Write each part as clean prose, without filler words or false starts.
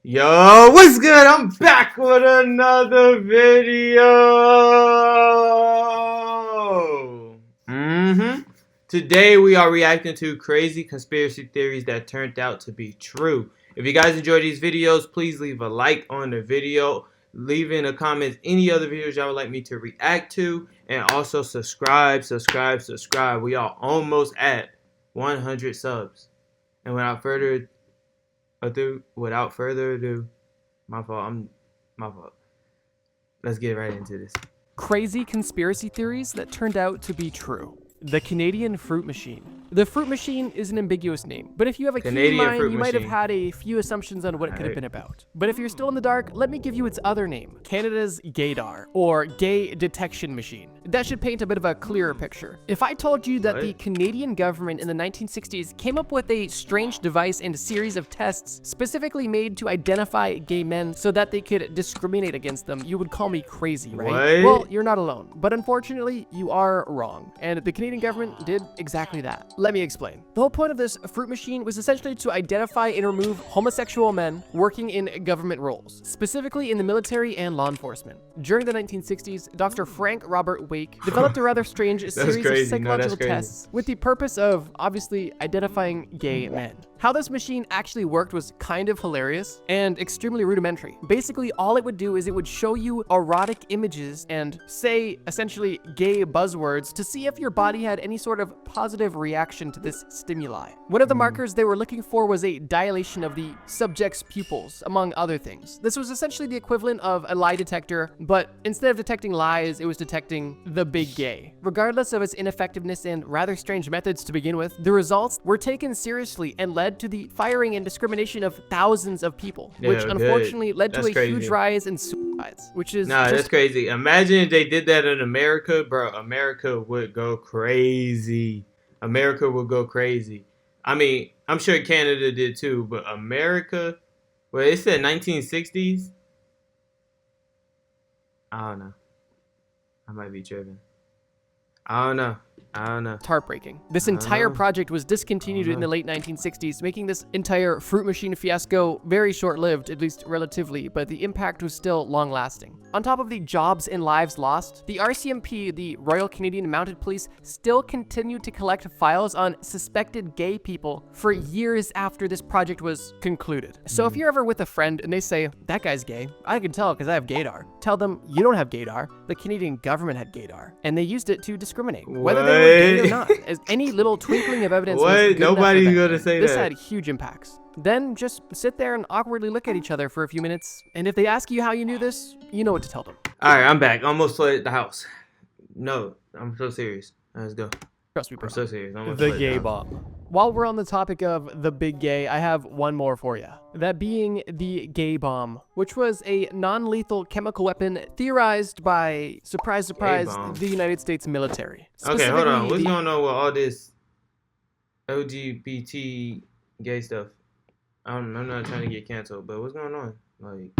Yo, what's good? I'm back with another video. Today we are reacting to crazy conspiracy theories that turned out to be true. If you guys enjoy these videos, please leave a like on the video. Leave in the comments any other videos y'all would like me to react to. And also subscribe. We are almost at 100 subs. And without further ado, my fault. Let's get right into this. Crazy conspiracy theories that turned out to be true. The Canadian fruit machine. The fruit machine is an ambiguous name, but if you have a keen mind, you might have had a few assumptions on what it could have been about. But if you're still in the dark, let me give you its other name, Canada's gaydar, or gay detection machine. That should paint a bit of a clearer picture. If I told you that the Canadian government in the 1960s came up with a strange device and a series of tests specifically made to identify gay men so that they could discriminate against them, you would call me crazy, right? Well, you're not alone, but unfortunately, you are wrong. And the Canadian government did exactly that. Let me explain. The whole point of this fruit machine was essentially to identify and remove homosexual men working in government roles, specifically in the military and law enforcement. During the 1960s, Dr. Frank Robert Wake developed a rather strange series of psychological tests with the purpose of, obviously, identifying gay men. How this machine actually worked was kind of hilarious and extremely rudimentary. Basically, all it would do is it would show you erotic images and say, essentially, gay buzzwords to see if your body had any sort of positive reaction to this stimuli. One of the markers they were looking for was a dilation of the subject's pupils, among other things. This was essentially the equivalent of a lie detector, but instead of detecting lies, it was detecting the big gay. Regardless of its ineffectiveness and rather strange methods to begin with, the results were taken seriously and led to the firing and discrimination of thousands of people, which unfortunately led to a huge rise in suicides, which is that's crazy. Imagine if they did that in America, bro. America would go crazy. I mean, I'm sure Canada did too, but America, well, it said 1960s. I don't know. I might be tripping. I don't know. It's heartbreaking. This entire project was discontinued in the late 1960s, making this entire fruit machine fiasco very short-lived, at least relatively, but the impact was still long-lasting. On top of the jobs and lives lost, the RCMP, the Royal Canadian Mounted Police, still continued to collect files on suspected gay people for years after this project was concluded. So if you're ever with a friend and they say, "That guy's gay," I can tell because I have gaydar. Tell them, you don't have gaydar. The Canadian government had gaydar, and they used it to discriminate. Whether they were gay or not, as any little twinkling of evidence was good Nobody's enough for gonna say this that. had huge impacts. Then just sit there and awkwardly look at each other for a few minutes, and if they ask you how you knew this, you know what to tell them. Alright, I'm back. Almost flooded the house. No, I'm so serious. Let's go. Trust me, bro. I'm so serious. The gay bomb. While we're on the topic of the big gay, I have one more for you. That being the gay bomb, which was a non-lethal chemical weapon theorized by, surprise, the United States military. Okay, hold on. What's going on with all this LGBT gay stuff? I'm not trying to get canceled, but what's going on? Like,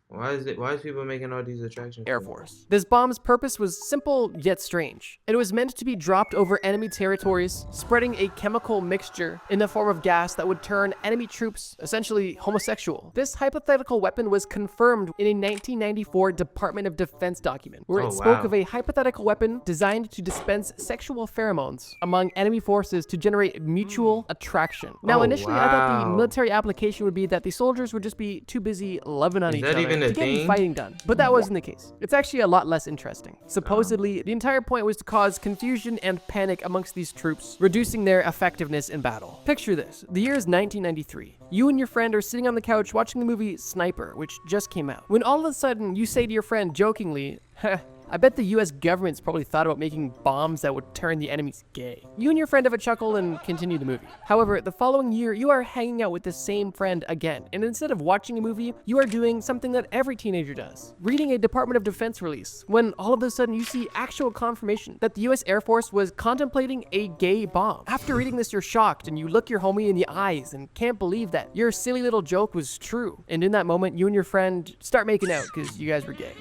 why is people making all these attractions? Air Force. This bomb's purpose was simple yet strange. It was meant to be dropped over enemy territories, spreading a chemical mixture in the form of gas that would turn enemy troops essentially homosexual. This hypothetical weapon was confirmed in a 1994 Department of Defense document, where it spoke of a hypothetical weapon designed to dispense sexual pheromones among enemy forces to generate mutual attraction. Now, initially, I thought the military application would be that the soldiers would just be too busy loving on each other to get any fighting done, but that wasn't the case. It's actually a lot less interesting. Supposedly, the entire point was to cause confusion and panic amongst these troops, reducing their effectiveness in battle. Picture this. The year is 1993. You and your friend are sitting on the couch watching the movie Sniper, which just came out, when all of a sudden you say to your friend jokingly, I bet the US government's probably thought about making bombs that would turn the enemies gay. You and your friend have a chuckle and continue the movie. However, the following year, you are hanging out with the same friend again, and instead of watching a movie, you are doing something that every teenager does, reading a Department of Defense release, when all of a sudden you see actual confirmation that the US Air Force was contemplating a gay bomb. After reading this, you're shocked, and you look your homie in the eyes and can't believe that your silly little joke was true. And in that moment, you and your friend start making out because you guys were gay.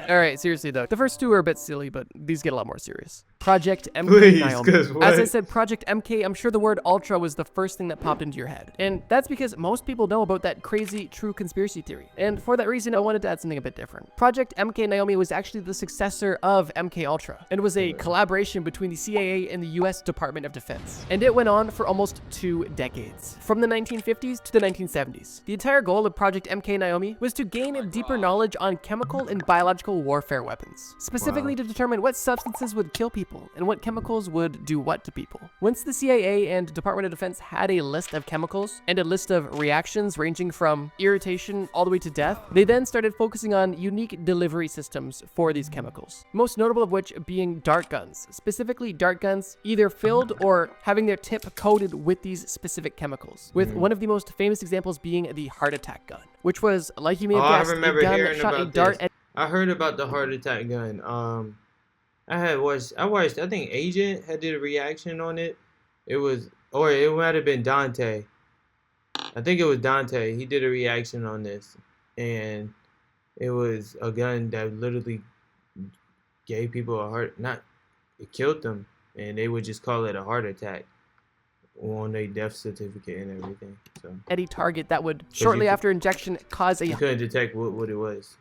Alright, seriously though. The first two are a bit silly, but these get a lot more serious. Project MK Please, Naomi. 'cause what? As I said, Project MK, I'm sure the word ultra was the first thing that popped into your head. And that's because most people know about that crazy true conspiracy theory. And for that reason, I wanted to add something a bit different. Project MK Naomi was actually the successor of MK Ultra and was a collaboration between the CIA and the US Department of Defense. And it went on for almost 2 decades, from the 1950s to the 1970s. The entire goal of Project MK Naomi was to gain a deeper knowledge on chemical and biological warfare weapons, specifically to determine what substances would kill people and what chemicals would do what to people. Once the CIA and Department of Defense had a list of chemicals and a list of reactions ranging from irritation all the way to death, they then started focusing on unique delivery systems for these chemicals, most notable of which being dart guns, specifically dart guns either filled or having their tip coated with these specific chemicals, with one of the most famous examples being the heart attack gun, which was, like you may have guessed, a gun that shot a dart at... I heard about the heart attack gun. I watched, I think Agent had did a reaction on it. It might have been Dante. I think it was Dante. He did a reaction on this. And it was a gun that literally gave people it killed them. And they would just call it a heart attack on their death certificate and everything. So any target that would, shortly after injection, cause you couldn't detect what it was.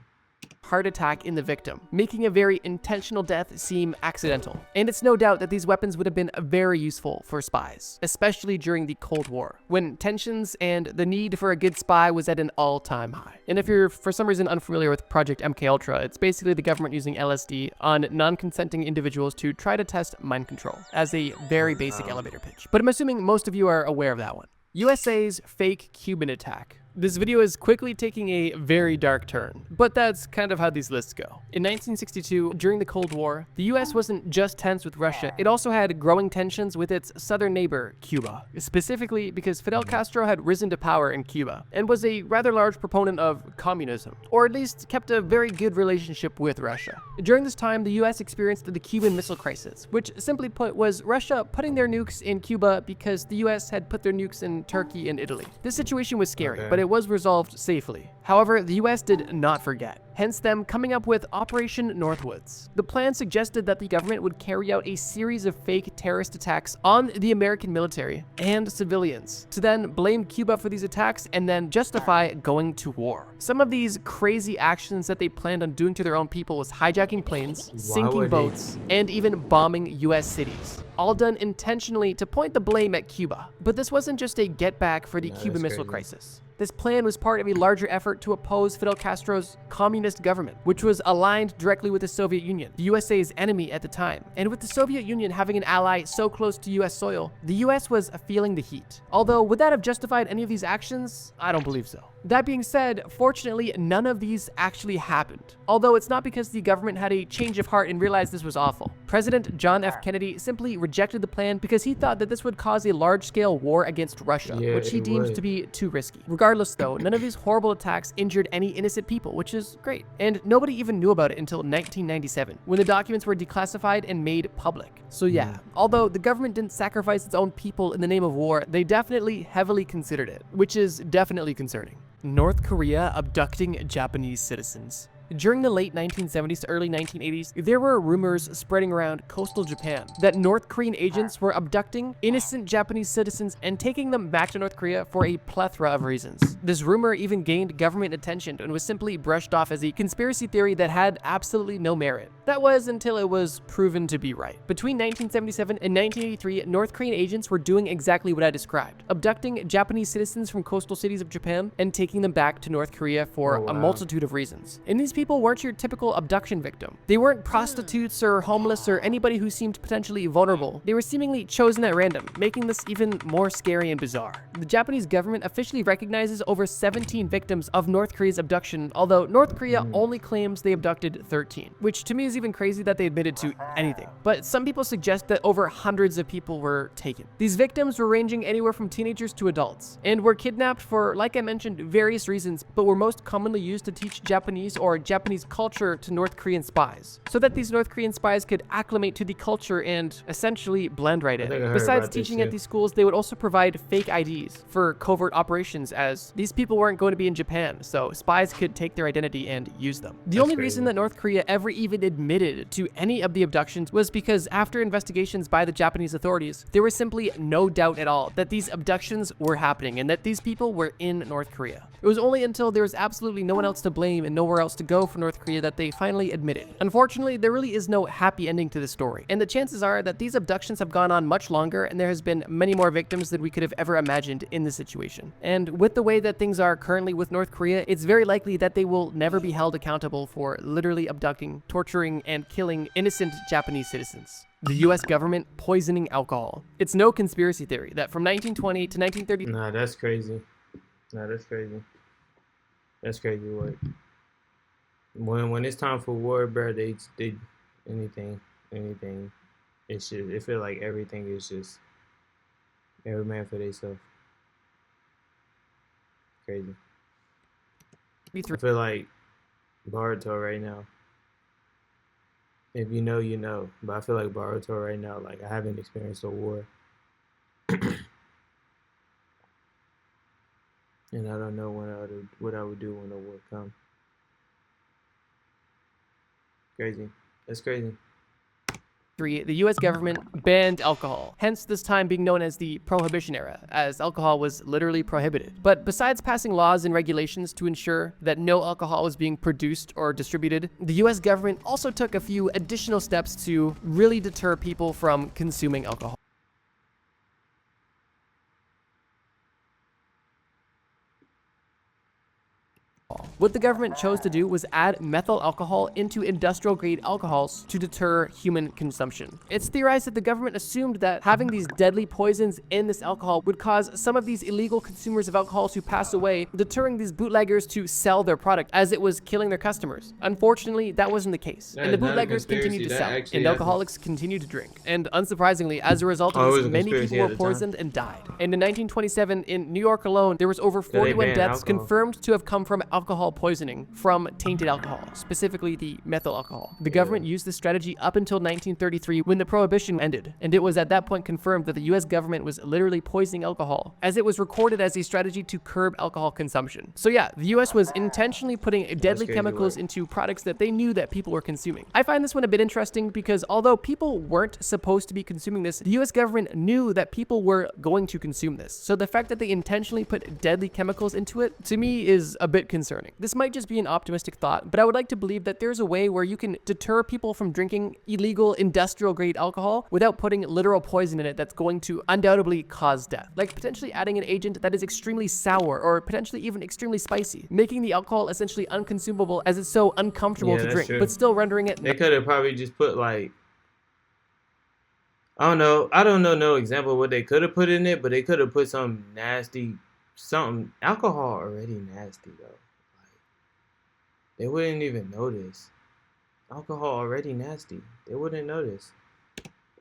Heart attack in the victim, making a very intentional death seem accidental. And it's no doubt that these weapons would have been very useful for spies, especially during the Cold War, when tensions and the need for a good spy was at an all-time high. And if you're for some reason unfamiliar with Project MK Ultra, it's basically the government using LSD on non-consenting individuals to try to test mind control, as a very basic elevator pitch. But I'm assuming most of you are aware of that one. USA's fake Cuban attack. This video is quickly taking a very dark turn, but that's kind of how these lists go. In 1962, during the Cold War, the US wasn't just tense with Russia, it also had growing tensions with its southern neighbor, Cuba, specifically because Fidel Castro had risen to power in Cuba and was a rather large proponent of communism, or at least kept a very good relationship with Russia. During this time, the US experienced the Cuban Missile Crisis, which simply put was Russia putting their nukes in Cuba because the US had put their nukes in Turkey and Italy. This situation was scary, but it was resolved safely. However, the US did not forget, hence them coming up with Operation Northwoods. The plan suggested that the government would carry out a series of fake terrorist attacks on the American military and civilians, to then blame Cuba for these attacks and then justify going to war. Some of these crazy actions that they planned on doing to their own people was hijacking planes, sinking boats, and even bombing US cities, all done intentionally to point the blame at Cuba. But this wasn't just a get back for the Cuban Missile Crisis. This plan was part of a larger effort to oppose Fidel Castro's communist government, which was aligned directly with the Soviet Union, the USA's enemy at the time. And with the Soviet Union having an ally so close to US soil, the US was feeling the heat. Although, would that have justified any of these actions? I don't believe so. That being said, fortunately, none of these actually happened. Although it's not because the government had a change of heart and realized this was awful. President John F. Kennedy simply rejected the plan because he thought that this would cause a large-scale war against Russia, which he deemed to be too risky. Regardless though, none of these horrible attacks injured any innocent people, which is great. And nobody even knew about it until 1997, when the documents were declassified and made public. So yeah, although the government didn't sacrifice its own people in the name of war, they definitely heavily considered it, which is definitely concerning. North Korea abducting Japanese citizens. During the late 1970s to early 1980s, there were rumors spreading around coastal Japan that North Korean agents were abducting innocent Japanese citizens and taking them back to North Korea for a plethora of reasons. This rumor even gained government attention and was simply brushed off as a conspiracy theory that had absolutely no merit. That was until it was proven to be right. Between 1977 and 1983, North Korean agents were doing exactly what I described, abducting Japanese citizens from coastal cities of Japan and taking them back to North Korea for a multitude of reasons. And these people weren't your typical abduction victim. They weren't prostitutes or homeless or anybody who seemed potentially vulnerable. They were seemingly chosen at random, making this even more scary and bizarre. The Japanese government officially recognizes over 17 victims of North Korea's abduction, although North Korea only claims they abducted 13, which to me is even crazy that they admitted to anything. But some people suggest that over hundreds of people were taken. These victims were ranging anywhere from teenagers to adults, and were kidnapped for, like I mentioned, various reasons, but were most commonly used to teach Japanese or Japanese culture to North Korean spies, so that these North Korean spies could acclimate to the culture and essentially blend right in. Besides teaching at these schools, they would also provide fake IDs for covert operations, as these people weren't going to be in Japan, so spies could take their identity and use them. The only reason that North Korea ever even admitted to any of the abductions was because after investigations by the Japanese authorities, there was simply no doubt at all that these abductions were happening and that these people were in North Korea. It was only until there was absolutely no one else to blame and nowhere else to go for North Korea that they finally admitted. Unfortunately, there really is no happy ending to this story, and the chances are that these abductions have gone on much longer and there has been many more victims than we could have ever imagined in this situation. And with the way that things are currently with North Korea, it's very likely that they will never be held accountable for literally abducting, torturing, and killing innocent Japanese citizens. The US government poisoning alcohol. It's no conspiracy theory that from 1920 to 1930... Nah, that's crazy. Nah, that's crazy. That's crazy work. When it's time for war, bro, they anything. It's just, it feel like everything is just every man for themselves. Crazy. I feel like Boruto right now. If you know, you know. But I feel like Boruto right now, like I haven't experienced a war. And I don't know what I would do when the war comes. Crazy. That's crazy. The US government banned alcohol, hence this time being known as the Prohibition era, as alcohol was literally prohibited. But besides passing laws and regulations to ensure that no alcohol was being produced or distributed, the US government also took a few additional steps to really deter people from consuming alcohol. What the government chose to do was add methyl alcohol into industrial grade alcohols to deter human consumption. It's theorized that the government assumed that having these deadly poisons in this alcohol would cause some of these illegal consumers of alcohol to pass away, deterring these bootleggers to sell their product as it was killing their customers. Unfortunately, that wasn't the case, and the bootleggers continued to sell, and alcoholics continued to drink. And unsurprisingly, as a result of this, many people were poisoned and died. And in 1927, in New York alone, there was over 41 deaths confirmed to have come from alcohol poisoning from tainted alcohol, specifically the methyl alcohol. The government used this strategy up until 1933 when the prohibition ended, and it was at that point confirmed that the US government was literally poisoning alcohol, as it was recorded as a strategy to curb alcohol consumption. So yeah, the US was intentionally putting deadly chemicals into products that they knew that people were consuming. I find this one a bit interesting because although people weren't supposed to be consuming this, the US government knew that people were going to consume this. So the fact that they intentionally put deadly chemicals into it, to me, is a bit concerning. This might just be an optimistic thought, but I would like to believe that there's a way where you can deter people from drinking illegal industrial grade alcohol without putting literal poison in it that's going to undoubtedly cause death. Like potentially adding an agent that is extremely sour or potentially even extremely spicy, making the alcohol essentially unconsumable as it's so uncomfortable to drink, but still rendering it... They could have probably just put like... I don't know no example of what they could have put in it, but they could have put some nasty... something. Alcohol already nasty though. They wouldn't even notice. Alcohol already nasty. They wouldn't notice.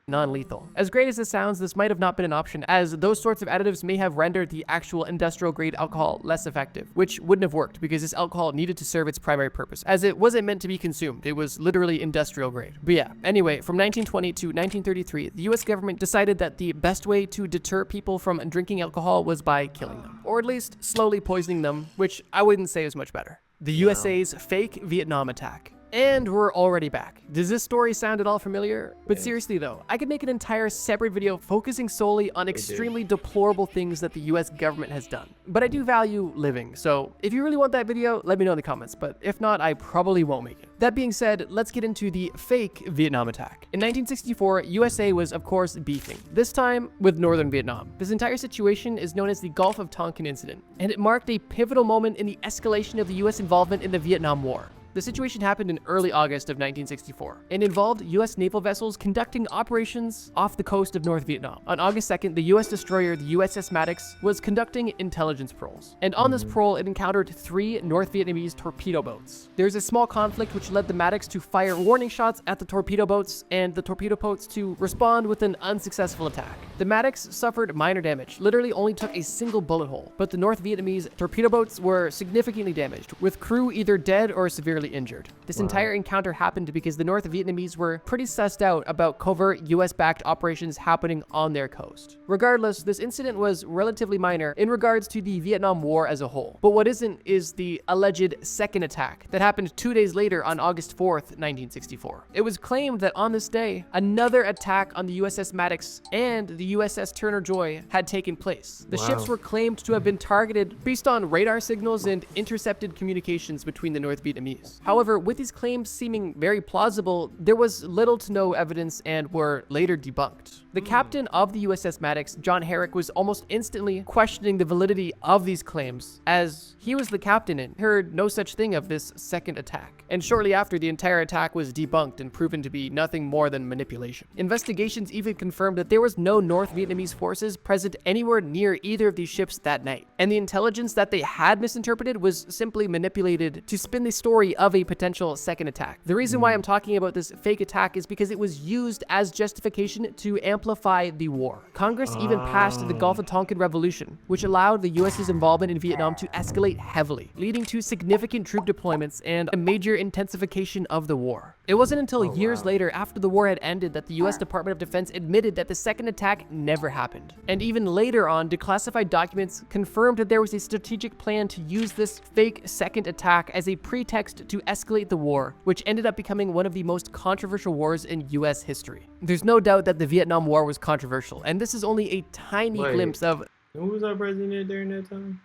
Non-lethal. As great as this sounds, this might have not been an option, as those sorts of additives may have rendered the actual industrial grade alcohol less effective, which wouldn't have worked because this alcohol needed to serve its primary purpose, as it wasn't meant to be consumed. It was literally industrial grade. But yeah, anyway, from 1920 to 1933, the US government decided that the best way to deter people from drinking alcohol was by killing them, or at least slowly poisoning them, which I wouldn't say is much better. The USA's fake Vietnam attack. And we're already back. Does this story sound at all familiar? But seriously though, I could make an entire separate video focusing solely on extremely deplorable things that the US government has done. But I do value living, so if you really want that video, let me know in the comments, but if not, I probably won't make it. That being said, let's get into the fake Vietnam attack. In 1964, USA was of course beefing, this time with northern Vietnam. This entire situation is known as the Gulf of Tonkin incident, and it marked a pivotal moment in the escalation of the US involvement in the Vietnam War. The situation happened in early August of 1964 and involved U.S. naval vessels conducting operations off the coast of North Vietnam. On August 2nd, the U.S. destroyer, the USS Maddox, was conducting intelligence patrols. And on this patrol, it encountered 3 North Vietnamese torpedo boats. There's a small conflict which led the Maddox to fire warning shots at the torpedo boats and the torpedo boats to respond with an unsuccessful attack. The Maddox suffered minor damage, literally only took a single bullet hole, but the North Vietnamese torpedo boats were significantly damaged, with crew either dead or severely severely injured. This entire encounter happened because the North Vietnamese were pretty sussed out about covert US-backed operations happening on their coast. Regardless, this incident was relatively minor in regards to the Vietnam War as a whole. But what isn't is the alleged second attack that happened 2 days later on August 4th, 1964. It was claimed that on this day, another attack on the USS Maddox and the USS Turner Joy had taken place. The ships were claimed to have been targeted based on radar signals and intercepted communications between the North Vietnamese. However, with these claims seeming very plausible, there was little to no evidence and were later debunked. The captain of the USS Maddox, John Herrick, was almost instantly questioning the validity of these claims, as he was the captain and heard no such thing of this second attack. And shortly after, the entire attack was debunked and proven to be nothing more than manipulation. Investigations even confirmed that there was no North Vietnamese forces present anywhere near either of these ships that night, and the intelligence that they had misinterpreted was simply manipulated to spin the story of a potential second attack. The reason why I'm talking about this fake attack is because it was used as justification to amplify the war. Congress even passed the Gulf of Tonkin Revolution, which allowed the US's involvement in Vietnam to escalate heavily, leading to significant troop deployments and a major intensification of the war. It wasn't until years later, after the war had ended, that the US Department of Defense admitted that the second attack never happened. And even later on, declassified documents confirmed that there was a strategic plan to use this fake second attack as a pretext to escalate the war, which ended up becoming one of the most controversial wars in US history. There's no doubt that the Vietnam War was controversial, and this is only a tiny glimpse of... Who was our president during that time?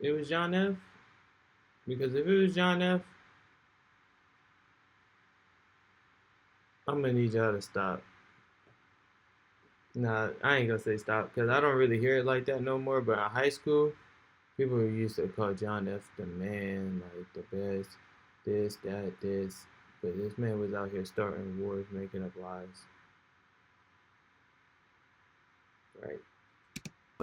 It was John F? Because if it was John F, I'm gonna need y'all to stop. Nah, I ain't gonna say stop, because I don't really hear it like that no more, but in high school, people used to call John F the man, like the best, this, that, this. But this man was out here starting wars, making up lies. Right.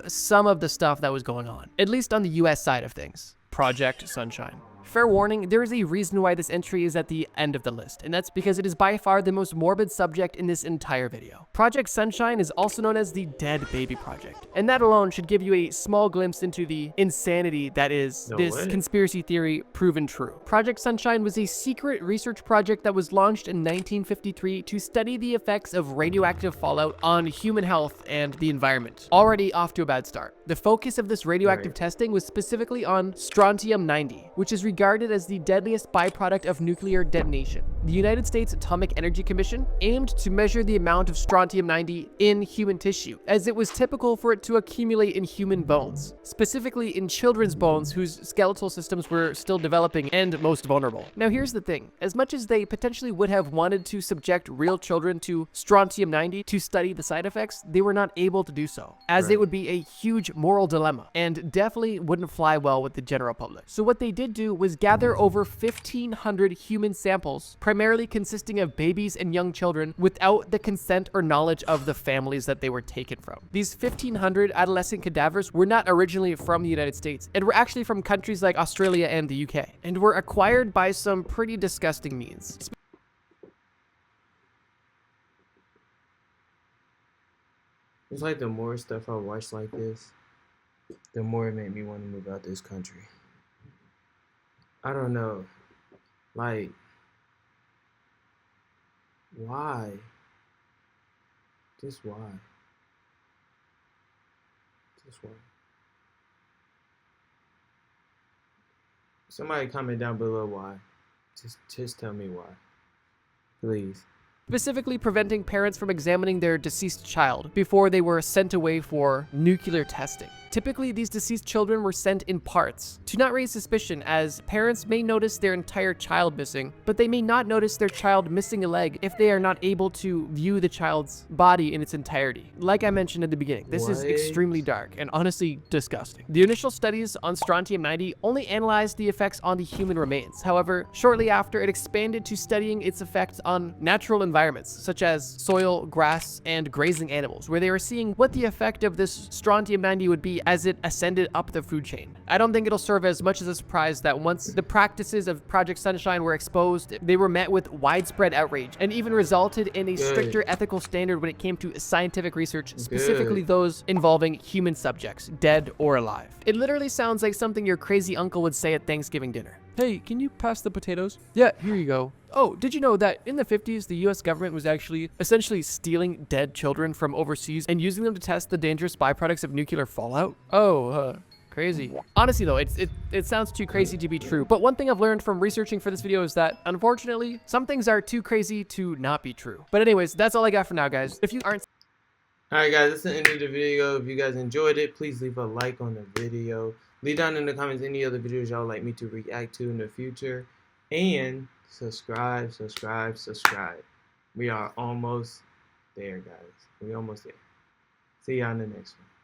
Some of the stuff that was going on, at least on the US side of things. Project Sunshine. Fair warning, there is a reason why this entry is at the end of the list, and that's because it is by far the most morbid subject in this entire video. Project Sunshine is also known as the Dead Baby Project, and that alone should give you a small glimpse into the insanity that is this conspiracy theory proven true. Project Sunshine was a secret research project that was launched in 1953 to study the effects of radioactive fallout on human health and the environment. Already off to a bad start. The focus of this radioactive testing was specifically on strontium-90, which is regarded as the deadliest byproduct of nuclear detonation. The United States Atomic Energy Commission aimed to measure the amount of strontium-90 in human tissue, as it was typical for it to accumulate in human bones, specifically in children's bones whose skeletal systems were still developing and most vulnerable. Now here's the thing, as much as they potentially would have wanted to subject real children to strontium-90 to study the side effects, they were not able to do so, as it would be a huge moral dilemma and definitely wouldn't fly well with the general public. So what they did do was gather over 1,500 human samples, primarily consisting of babies and young children, without the consent or knowledge of the families that they were taken from. These 1,500 adolescent cadavers were not originally from the United States, and were actually from countries like Australia and the UK, and were acquired by some pretty disgusting means. It's like the more stuff I watch like this, the more it made me want to move out this country. I don't know. Like, why? Just why? Just why? Somebody comment down below why. Just tell me why. Please. Specifically preventing parents from examining their deceased child before they were sent away for nuclear testing. Typically, these deceased children were sent in parts to not raise suspicion, as parents may notice their entire child missing, but they may not notice their child missing a leg if they are not able to view the child's body in its entirety. Like I mentioned at the beginning, this is extremely dark and honestly disgusting. The initial studies on strontium-90 only analyzed the effects on the human remains. However, shortly after, it expanded to studying its effects on natural environments, such as soil, grass, and grazing animals, where they were seeing what the effect of this strontium-90 would be as it ascended up the food chain. I don't think it'll serve as much as a surprise that once the practices of Project Sunshine were exposed, they were met with widespread outrage and even resulted in a stricter ethical standard when it came to scientific research, specifically those involving human subjects, dead or alive. It literally sounds like something your crazy uncle would say at Thanksgiving dinner. Hey, can you pass the potatoes? Yeah, here you go. Oh, did you know that in the 50s, the US government was actually essentially stealing dead children from overseas and using them to test the dangerous byproducts of nuclear fallout? Oh, crazy. Honestly though, it sounds too crazy to be true, but one thing I've learned from researching for this video is that, unfortunately, some things are too crazy to not be true. But anyways, that's all I got for now, guys. If you aren't... Alright guys, that's the end of the video. If you guys enjoyed it, please leave a like on the video. Leave down in the comments any other videos y'all like me to react to in the future. And subscribe. We are almost there, guys. We almost there. See y'all in the next one.